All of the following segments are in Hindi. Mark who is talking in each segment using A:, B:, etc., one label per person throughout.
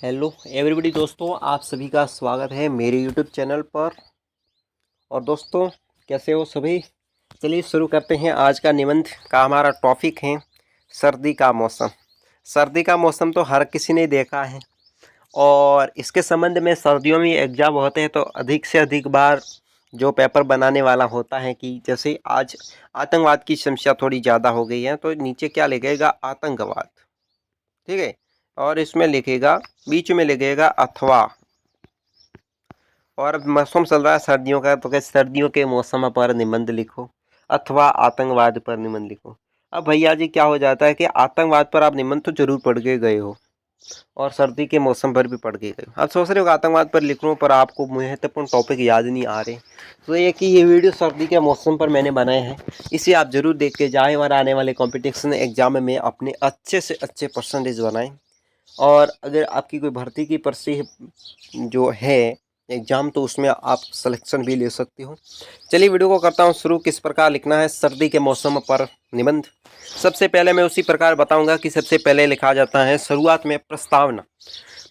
A: हेलो एवरीबॉडी दोस्तों, आप सभी का स्वागत है मेरे यूट्यूब चैनल पर। और दोस्तों, कैसे हो सभी? चलिए शुरू करते हैं। आज का निबंध का हमारा टॉपिक है सर्दी का मौसम। सर्दी का मौसम तो हर किसी ने देखा है, और इसके संबंध में सर्दियों में एग्जाम होते हैं तो अधिक से अधिक बार जो पेपर बनाने वाला होता है कि जैसे आज आतंकवाद की समस्या थोड़ी ज़्यादा हो गई है, तो नीचे क्या लिखेगा? आतंकवाद। ठीक है। और इसमें लिखेगा, बीच में लिखेगा अथवा। और अब मौसम चल रहा है सर्दियों का, तो क्या सर्दियों के मौसम पर निबंध लिखो अथवा आतंकवाद पर निबंध लिखो। अब भैया जी क्या हो जाता है कि आतंकवाद पर आप निबंध तो जरूर पढ़ के गए हो, और सर्दी के मौसम पर भी पढ़ के गए हो। अब सोच रहे हो आतंकवाद पर लिख रहा हूँ, पर आपको महत्वपूर्ण टॉपिक याद नहीं आ रहे। तो ये कि ये वीडियो सर्दी के मौसम पर मैंने बनाए हैं, इसे आप जरूर देख के जाएँ और आने वाले कॉम्पिटिशन एग्जाम में अपने अच्छे से अच्छे परसेंटेज बनाएं। और अगर आपकी कोई भर्ती की पर्ची जो है एग्ज़ाम, तो उसमें आप सिलेक्शन भी ले सकते हो। चलिए वीडियो को करता हूँ शुरू। किस प्रकार लिखना है सर्दी के मौसम पर निबंध। सबसे पहले मैं उसी प्रकार बताऊंगा कि सबसे पहले लिखा जाता है शुरुआत में प्रस्तावना।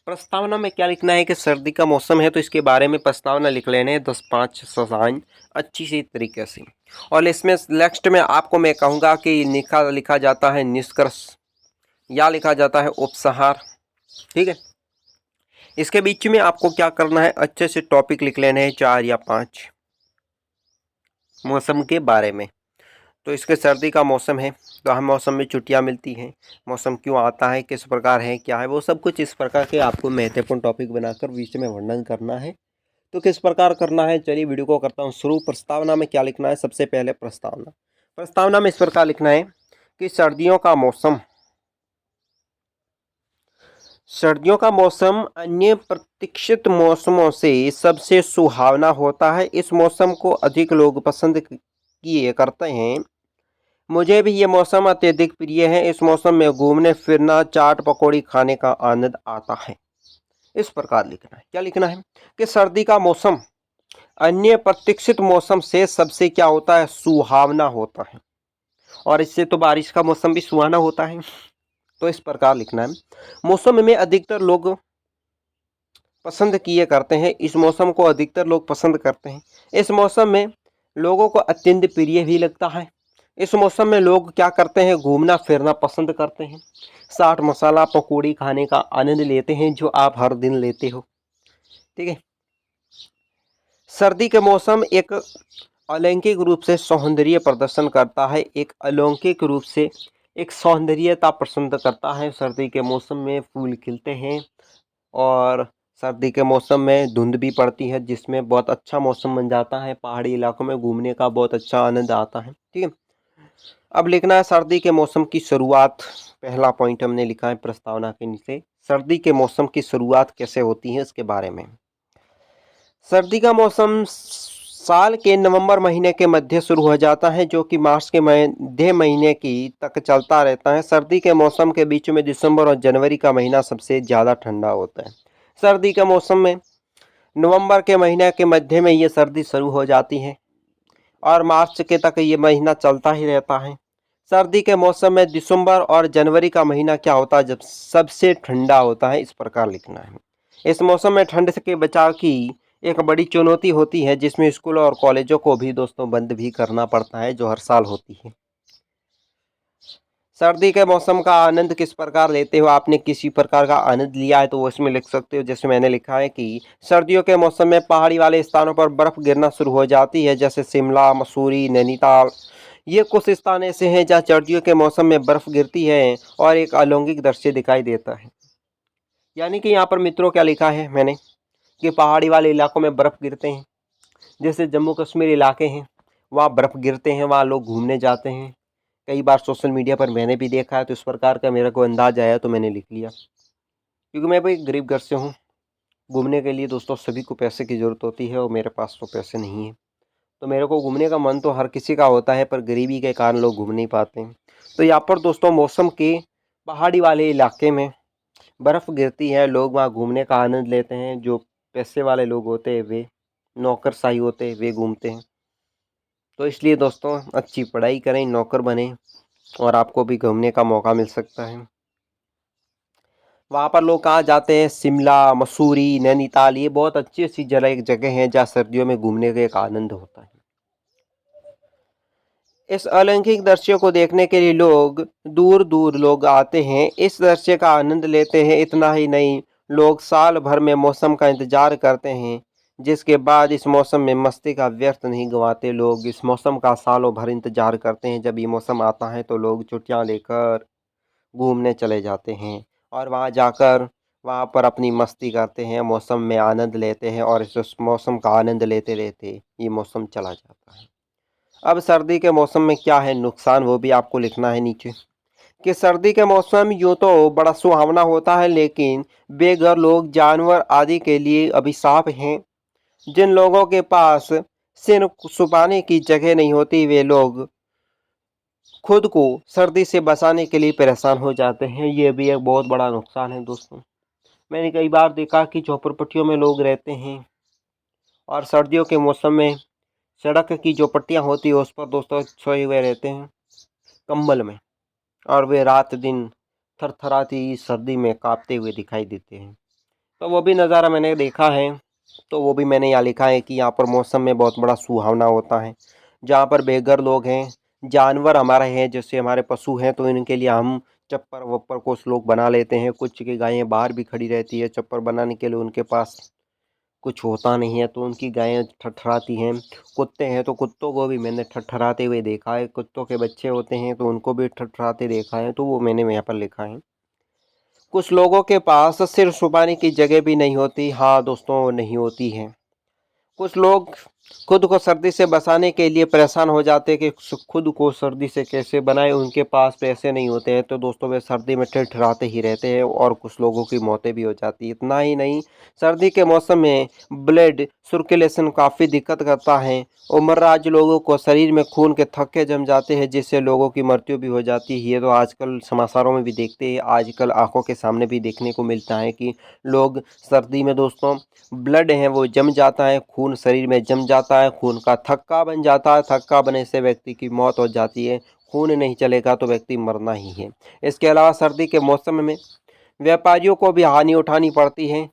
A: प्रस्तावना में क्या लिखना है कि सर्दी का मौसम है तो इसके बारे में प्रस्तावना लिख लेने हैं 10-5 लाइन अच्छी सी तरीके से। और इसमें नेक्स्ट में आपको मैं कहूँगा कि लिखा जाता है निष्कर्ष या लिखा जाता है उपसंहार। ठीक है। इसके बीच में आपको क्या करना है, अच्छे से टॉपिक लिख लेने हैं 4 या 5 मौसम के बारे में। तो इसके सर्दी का मौसम है तो हम मौसम में छुट्टियां मिलती हैं, मौसम क्यों आता है, किस प्रकार है, क्या है, वो सब कुछ इस प्रकार के आपको महत्वपूर्ण टॉपिक बनाकर बीच में वर्णन करना है। तो किस प्रकार करना है, चलिए वीडियो को करता हूँ शुरू। प्रस्तावना में क्या लिखना है? सबसे पहले प्रस्तावना। प्रस्तावना में इस प्रकार लिखना है कि सर्दियों का मौसम अन्य प्रतीक्षित मौसमों से सबसे सुहावना होता है। इस मौसम को अधिक लोग पसंद किए करते हैं। मुझे भी ये मौसम अत्यधिक प्रिय है। इस मौसम में घूमने फिरना, चाट पकौड़ी खाने का आनंद आता है। इस प्रकार लिखना है। क्या लिखना है कि सर्दी का मौसम अन्य प्रतीक्षित मौसम से सबसे क्या होता है? सुहावना होता है। और इससे तो बारिश का मौसम भी सुहाना होता है। तो इस प्रकार लिखना है। मौसम में अधिकतर लोग पसंद किए करते हैं। इस मौसम को अधिकतर लोग पसंद करते हैं। इस मौसम में लोगों को अत्यंत प्रिय भी लगता है। इस मौसम में लोग क्या करते हैं? घूमना फिरना पसंद करते हैं। चाट मसाला पकौड़ी खाने का आनंद लेते हैं, जो आप हर दिन लेते हो। ठीक है। सर्दी के मौसम एक अलौकिक रूप से सौंदर्य प्रदर्शन करता है। एक अलौकिक रूप से एक सौंदर्यता पसंद करता है। सर्दी के मौसम में फूल खिलते हैं, और सर्दी के मौसम में धुंध भी पड़ती है, जिसमें बहुत अच्छा मौसम बन जाता है। पहाड़ी इलाकों में घूमने का बहुत अच्छा आनंद आता है। ठीक है। अब लिखना है सर्दी के मौसम की शुरुआत। पहला पॉइंट हमने लिखा है प्रस्तावना के नीचे, सर्दी के मौसम की शुरुआत कैसे होती है इसके बारे में। सर्दी का मौसम साल के नवंबर महीने के मध्य शुरू हो जाता है, जो कि मार्च के मध्य महीने की तक चलता रहता है। सर्दी के मौसम के बीच में दिसंबर और जनवरी का महीना सबसे ज़्यादा ठंडा होता है। सर्दी के मौसम में नवंबर के महीने के मध्य में ये सर्दी शुरू हो जाती है, और मार्च के तक ये महीना चलता ही रहता है। सर्दी के मौसम में दिसंबर और जनवरी का महीना क्या होता है? जब सबसे ठंडा होता है। इस प्रकार लिखना है। इस मौसम में ठंड के बचाव की एक बड़ी चुनौती होती है, जिसमें स्कूल और कॉलेजों को भी दोस्तों बंद भी करना पड़ता है, जो हर साल होती है। सर्दी के मौसम का आनंद किस प्रकार लेते हो? आपने किसी प्रकार का आनंद लिया है तो वो इसमें लिख सकते हो। जैसे मैंने लिखा है कि सर्दियों के मौसम में पहाड़ी वाले स्थानों पर बर्फ गिरना शुरू हो जाती है, जैसे शिमला, मसूरी, नैनीताल। ये कुछ स्थान ऐसे हैं जहाँ सर्दियों के मौसम में बर्फ गिरती है और एक अलौकिक दृश्य दिखाई देता है। यानी कि यहाँ पर मित्रों क्या लिखा है मैंने कि पहाड़ी वाले इलाकों में बर्फ गिरते हैं, जैसे जम्मू कश्मीर इलाके हैं, वहाँ बर्फ गिरते हैं, वहाँ लोग घूमने जाते हैं। कई बार सोशल मीडिया पर मैंने भी देखा है, तो इस प्रकार का मेरे को अंदाज आया तो मैंने लिख लिया। क्योंकि मैं भाई गरीब घर से हूँ। घूमने के लिए दोस्तों सभी को पैसे की ज़रूरत होती है, और मेरे पास तो पैसे नहीं है। तो मेरे को घूमने का मन तो हर किसी का होता है, पर गरीबी के कारण लोग घूम नहीं पाते हैं। तो यहाँ पर दोस्तों मौसम के पहाड़ी वाले इलाके में बर्फ़ गिरती है, लोग वहाँ घूमने का आनंद लेते हैं। जो पैसे वाले लोग होते हैं, वे नौकरशाही होते हैं, वे घूमते हैं। तो इसलिए दोस्तों अच्छी पढ़ाई करें, नौकर बने, और आपको भी घूमने का मौका मिल सकता है। वहाँ पर लोग कहाँ जाते हैं? शिमला, मसूरी, नैनीताल, ये बहुत अच्छी अच्छी जगह हैं जहाँ सर्दियों में घूमने का एक आनंद होता है। इस अलौकिक दृश्य को देखने के लिए लोग दूर दूर लोग आते हैं, इस दृश्य का आनंद लेते हैं। इतना ही नहीं, लोग साल भर में मौसम का इंतजार करते हैं, जिसके बाद इस मौसम में मस्ती का व्यर्थ नहीं गंवाते। लोग इस मौसम का सालों भर इंतजार करते हैं। जब ये मौसम आता है तो लोग छुट्टियां लेकर घूमने चले जाते हैं और वहाँ जाकर वहाँ पर अपनी मस्ती करते हैं, मौसम में आनंद लेते हैं और इस मौसम का आनंद लेते लेते ये मौसम चला जाता है। अब सर्दी के मौसम में क्या है नुकसान, वो भी आपको लिखना है नीचे। कि सर्दी के मौसम यूँ तो बड़ा सुहावना होता है, लेकिन बेघर लोग, जानवर आदि के लिए अभिशाप हैं। जिन लोगों के पास सिर छुपाने की जगह नहीं होती, वे लोग खुद को सर्दी से बचाने के लिए परेशान हो जाते हैं। ये भी एक बहुत बड़ा नुकसान है दोस्तों। मैंने कई बार देखा कि झोपड़पट्टियों में लोग रहते हैं और सर्दियों के मौसम में सड़क की जो पट्टियाँ होती है उस पर दोस्तों सोए हुए रहते हैं कंबल में, और वे रात दिन थरथराती सर्दी में कांपते हुए दिखाई देते हैं। तो वो भी नज़ारा मैंने देखा है। तो वो भी मैंने यहाँ लिखा है कि यहाँ पर मौसम में बहुत बड़ा सुहावना होता है। जहाँ पर बेघर लोग हैं, जानवर हमारे हैं, जैसे हमारे पशु हैं, तो इनके लिए हम चप्पर वप्पर कुछ लोग बना लेते हैं। कुछ की गायें बाहर भी खड़ी रहती है, चप्पर बनाने के लिए उनके पास कुछ होता नहीं है, तो उनकी गायें ठठराती हैं। कुत्ते हैं तो कुत्तों को भी मैंने ठठराते हुए देखा है। कुत्तों के बच्चे होते हैं तो उनको भी ठठराते देखा है, तो वो मैंने यहाँ पर लिखा है। कुछ लोगों के पास सिर छुपाने की जगह भी नहीं होती। हाँ दोस्तों, नहीं होती है। कुछ लोग खुद को सर्दी से बचाने के लिए परेशान हो जाते हैं कि खुद को सर्दी से कैसे बनाए, उनके पास पैसे नहीं होते हैं, तो दोस्तों वे सर्दी में ठिठुराते ही रहते हैं और कुछ लोगों की मौतें भी हो जाती है। इतना ही नहीं, सर्दी के मौसम में ब्लड सर्कुलेशन काफ़ी दिक्कत करता है। उम्रराज लोगों को शरीर में खून के थक्के जम जाते हैं, जिससे लोगों की मृत्यु भी हो जाती है। ये तो आजकल समाचारों में भी देखते हैं, आजकल आंखों के सामने भी देखने को मिलता है कि लोग सर्दी में दोस्तों ब्लड है वो जम जाता है, खून शरीर में जम जाता है, खून का थक्का बन जाता है। थक्का बनने से व्यक्ति की मौत हो जाती है। खून नहीं चलेगा तो व्यक्ति मरना ही है। इसके अलावा सर्दी के मौसम में व्यापारियों को भी हानि उठानी पड़ती है,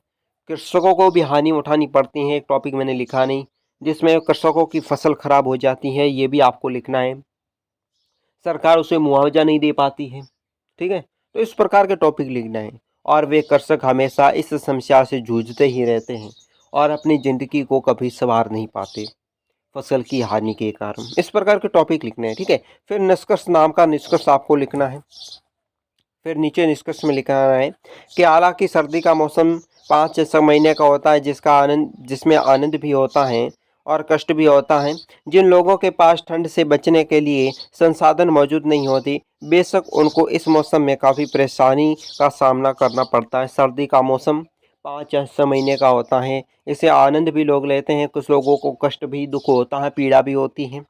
A: कृषकों को भी हानि उठानी पड़ती है। एक टॉपिक मैंने लिखा नहीं, जिसमें कृषकों की फसल खराब हो जाती है, ये भी आपको लिखना है। सरकार उसे मुआवजा नहीं दे पाती है, ठीक है। तो इस प्रकार के टॉपिक लिखना है। और वे कृषक हमेशा इस समस्या से जूझते ही रहते हैं और अपनी ज़िंदगी को कभी संवार नहीं पाते फसल की हानि के कारण। इस प्रकार के टॉपिक लिखने हैं, ठीक है। फिर निष्कर्ष नाम का निष्कर्ष आपको लिखना है। फिर नीचे निष्कर्ष में लिखना है कि हालांकि सर्दी का मौसम 5 से 6 महीने का होता है, जिसमें आनंद भी होता है और कष्ट भी होता है। जिन लोगों के पास ठंड से बचने के लिए संसाधन मौजूद नहीं होती, बेशक उनको इस मौसम में काफ़ी परेशानी का सामना करना पड़ता है। सर्दी का मौसम 5 या 6 महीने का होता है। इसे आनंद भी लोग लेते हैं, कुछ लोगों को कष्ट भी, दुख होता है, पीड़ा भी होती है।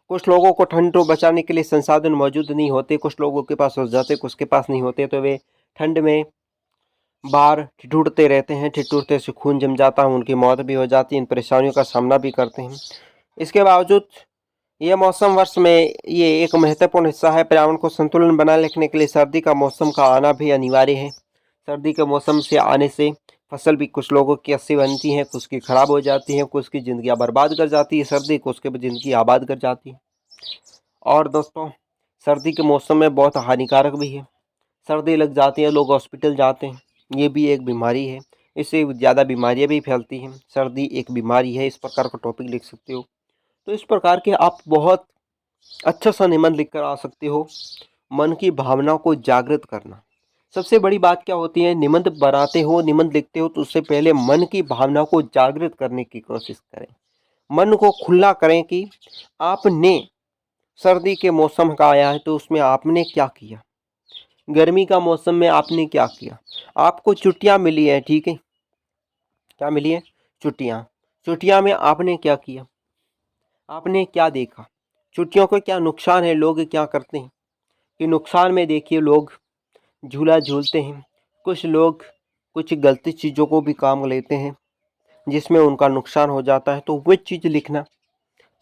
A: कुछ लोगों को ठंड से बचाने के लिए संसाधन मौजूद नहीं होते, कुछ लोगों के पास हो जाते, कुछ के पास नहीं होते, तो वे ठंड में बाहर ठिठुरते रहते हैं। ठिठुरते से खून जम जाता है, उनकी मौत भी हो जाती है। इन परेशानियों का सामना भी करते हैं। इसके बावजूद ये मौसम वर्ष में ये एक महत्वपूर्ण हिस्सा है। पर्यावरण को संतुलन बनाए रखने के लिए सर्दी का मौसम का आना भी अनिवार्य है। सर्दी के मौसम से आने से फसल भी कुछ लोगों की अच्छी बनती है, कुछ की खराब हो जाती है, कुछ की ज़िंदगी बर्बाद कर जाती है सर्दी, कुछ की ज़िंदगी आबाद कर जाती है। और दोस्तों, सर्दी के मौसम में बहुत हानिकारक भी है। सर्दी लग जाती है, लोग हॉस्पिटल जाते हैं, ये भी एक बीमारी है। इससे ज़्यादा बीमारियां भी फैलती हैं। सर्दी एक बीमारी है, इस प्रकार का टॉपिक लिख सकते हो। तो इस प्रकार के आप बहुत अच्छा सा निबंध लिख कर आ सकते हो। मन की भावना को जागृत करना सबसे बड़ी बात क्या होती है। निबंध बनाते हो, निबंध लिखते हो, तो उससे पहले मन की भावना को जागृत करने की कोशिश करें। मन को खुला करें कि आपने सर्दी के मौसम का आया है तो उसमें आपने क्या किया, गर्मी का मौसम में आपने क्या किया। आपको छुट्टियां मिली है, ठीक है, क्या मिली है, छुट्टियां। छुट्टियां में आपने क्या किया, आपने क्या देखा, छुट्टियों को क्या नुकसान है, लोग क्या करते हैं कि नुकसान में देखिए लोग झूला झूलते हैं। कुछ लोग कुछ गलती चीज़ों को भी काम लेते हैं जिसमें उनका नुकसान हो जाता है। तो वह चीज़ लिखना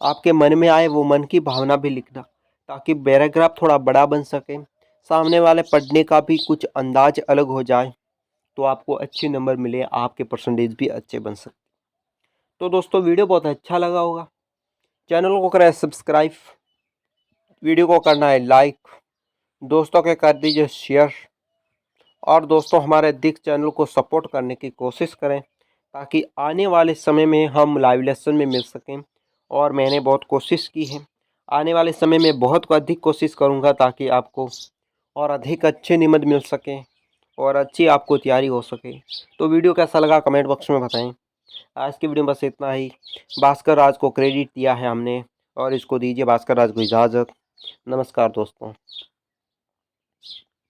A: आपके मन में आए, वो मन की भावना भी लिखना, ताकि पैराग्राफ थोड़ा बड़ा बन सके, सामने वाले पढ़ने का भी कुछ अंदाज अलग हो जाए तो आपको अच्छे नंबर मिले, आपके परसेंटेज भी अच्छे बन सकते। तो दोस्तों वीडियो बहुत अच्छा लगा होगा, चैनल को करें सब्सक्राइब, वीडियो को करना है लाइक, दोस्तों के कर दीजिए शेयर, और दोस्तों हमारे दिख चैनल को सपोर्ट करने की कोशिश करें ताकि आने वाले समय में हम लाइव लेसन में मिल सकें। और मैंने बहुत कोशिश की है, आने वाले समय में बहुत अधिक कोशिश करूंगा ताकि आपको और अधिक अच्छे निबंध मिल सकें और अच्छी आपको तैयारी हो सके। तो वीडियो कैसा लगा कमेंट बॉक्स में बताएं। आज की वीडियो में बस इतना ही। भास्कर राज को क्रेडिट दिया है हमने और इसको दीजिए भास्कर राज को इजाज़त। नमस्कार दोस्तों।